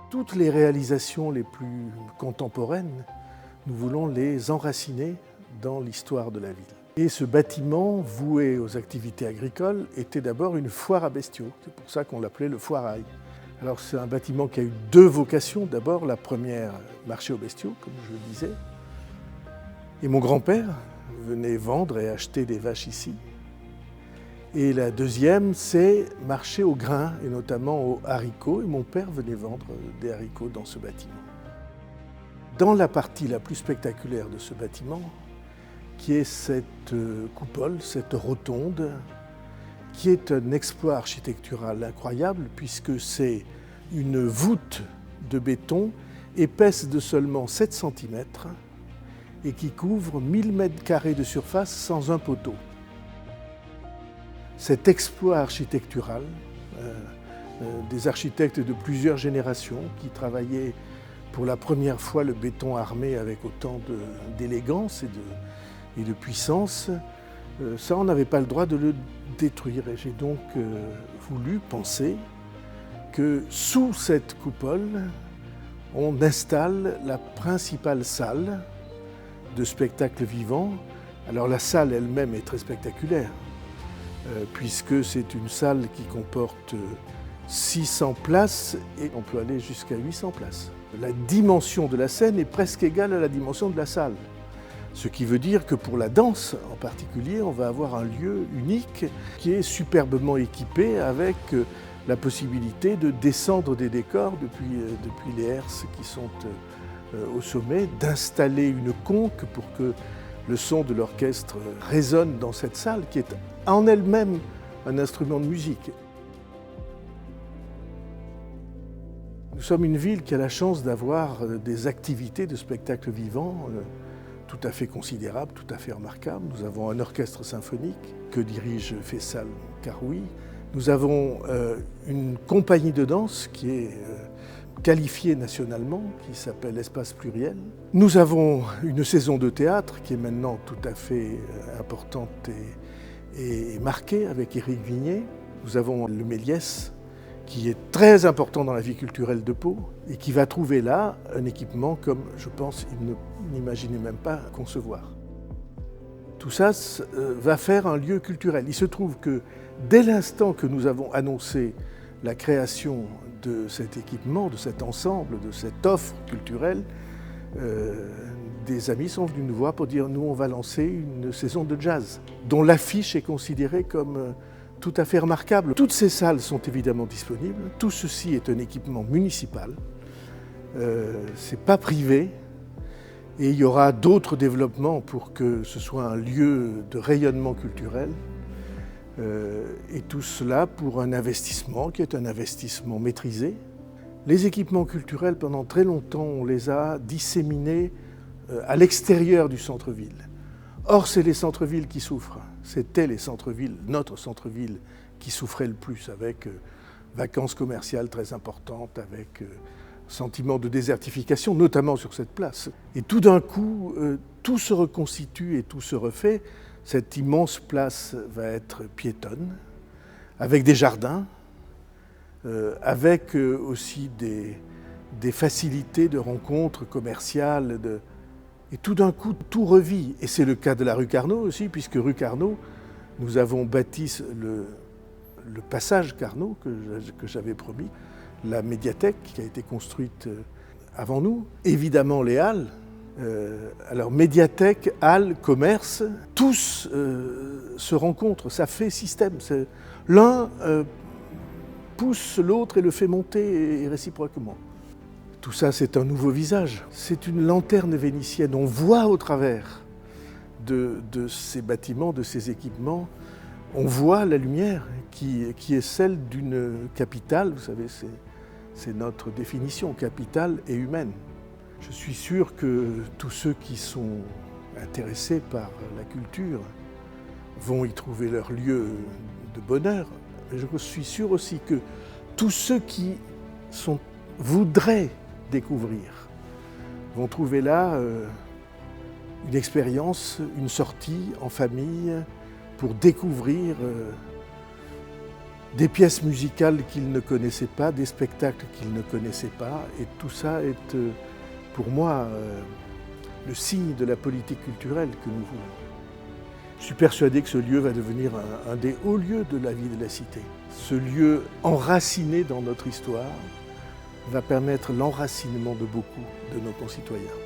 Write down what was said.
Toutes les réalisations les plus contemporaines, nous voulons les enraciner dans l'histoire de la ville. Et ce bâtiment, voué aux activités agricoles, était d'abord une foire à bestiaux. C'est pour ça qu'on l'appelait le foirail. Alors c'est un bâtiment qui a eu deux vocations. D'abord, la première, marché aux bestiaux, comme je le disais. Et mon grand-père venait vendre et acheter des vaches ici. Et la deuxième, c'est marché au grain, et notamment aux haricots. Et mon père venait vendre des haricots dans ce bâtiment. Dans la partie la plus spectaculaire de ce bâtiment, qui est cette coupole, cette rotonde, qui est un exploit architectural incroyable, puisque c'est une voûte de béton épaisse de seulement 7 cm et qui couvre 1000 m² de surface sans un poteau. Cet exploit architectural, des architectes de plusieurs générations qui travaillaient pour la première fois le béton armé avec autant d'élégance et de puissance, ça on n'avait pas le droit de le détruire. Et j'ai donc voulu penser que sous cette coupole, on installe la principale salle de spectacle vivant. Alors la salle elle-même est très spectaculaire, puisque c'est une salle qui comporte 600 places et on peut aller jusqu'à 800 places. La dimension de la scène est presque égale à la dimension de la salle. Ce qui veut dire que pour la danse en particulier, on va avoir un lieu unique qui est superbement équipé avec la possibilité de descendre des décors depuis les herses qui sont au sommet, d'installer une conque pour que le son de l'orchestre résonne dans cette salle qui est en elle-même un instrument de musique. Nous sommes une ville qui a la chance d'avoir des activités de spectacle vivant tout à fait considérables, tout à fait remarquables. Nous avons un orchestre symphonique que dirige Faisal Karoui. Nous avons une compagnie de danse qui est qualifiée nationalement, qui s'appelle Espace Pluriel. Nous avons une saison de théâtre qui est maintenant tout à fait importante et marquée avec Éric Vignet. Nous avons le Méliès, qui est très important dans la vie culturelle de Pau et qui va trouver là un équipement comme, je pense, il n'imaginait même pas concevoir. Tout ça va faire un lieu culturel. Il se trouve que dès l'instant que nous avons annoncé la création de cet équipement, de cet ensemble, de cette offre culturelle, des amis sont venus nous voir pour dire « nous, on va lancer une saison de jazz » dont l'affiche est considérée comme tout à fait remarquable. Toutes ces salles sont évidemment disponibles. Tout ceci est un équipement municipal. C'est pas privé. Et il y aura d'autres développements pour que ce soit un lieu de rayonnement culturel. Et tout cela pour un investissement qui est un investissement maîtrisé. Les équipements culturels, pendant très longtemps, on les a disséminés à l'extérieur du centre-ville. Or, c'est les centres-villes qui souffrent. C'était les centres-villes, notre centre-ville, qui souffrait le plus, avec vacances commerciales très importantes, avec sentiment de désertification, notamment sur cette place. Et tout d'un coup, tout se reconstitue et tout se refait. Cette immense place va être piétonne, avec des jardins, avec aussi des facilités de rencontres commerciales, et tout d'un coup, tout revit. Et c'est le cas de la rue Carnot aussi, puisque rue Carnot, nous avons bâti le passage Carnot que j'avais promis, la médiathèque qui a été construite avant nous, évidemment les halles. Alors médiathèque, halles, commerce, tous se rencontrent, ça fait système. L'un pousse l'autre et le fait monter et réciproquement. Tout ça, c'est un nouveau visage. C'est une lanterne vénitienne. On voit au travers de ces bâtiments, de ces équipements, on voit la lumière qui est celle d'une capitale. Vous savez, c'est notre définition, capitale et humaine. Je suis sûr que tous ceux qui sont intéressés par la culture vont y trouver leur lieu de bonheur. Mais je suis sûr aussi que tous ceux qui voudraient découvrir vont trouver là une expérience, une sortie en famille pour découvrir des pièces musicales qu'ils ne connaissaient pas, des spectacles qu'ils ne connaissaient pas. Et tout ça est, pour moi, le signe de la politique culturelle que nous voulons. Je suis persuadé que ce lieu va devenir un des hauts lieux de la vie de la cité. Ce lieu enraciné dans notre histoire va permettre l'enracinement de beaucoup de nos concitoyens.